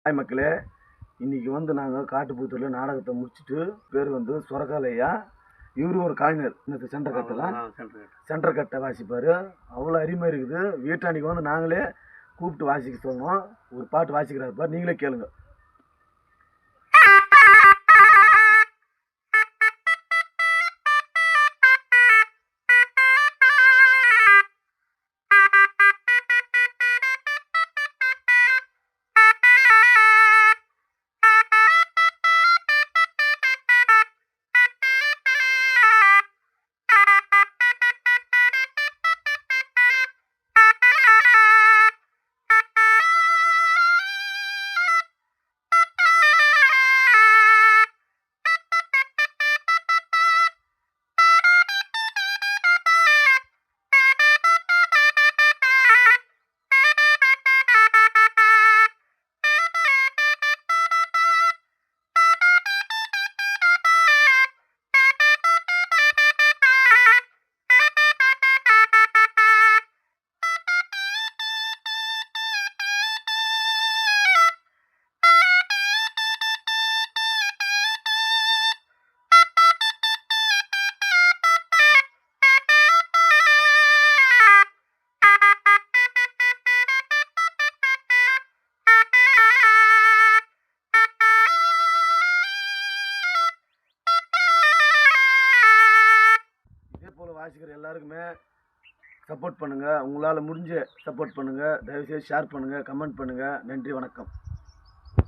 Hi மக்களே, இன்றைக்கி நாங்கள் காட்டுப்புத்தூரில் நாடகத்தை முடிச்சுட்டு பேர் சொரக்காலையா. இவரும் ஒரு கலைஞர். இந்த சென்டர் கட்டை வாசிப்பார். அவ்வளோ அருமையாக இருக்குது. வீட்டானிக்கு நாங்களே கூப்பிட்டு வாசிக்க சொன்னோம். ஒரு பாட்டு வாசிக்கிறாருப்பார், நீங்களே கேளுங்க. வாசிக்கிற எல்லாருக்குமே சப்போர்ட் பண்ணுங்கள். உங்களால் முடிஞ்ச சப்போர்ட் பண்ணுங்கள். தயவுசெய்து ஷேர் பண்ணுங்கள், கமெண்ட் பண்ணுங்கள். நன்றி, வணக்கம்.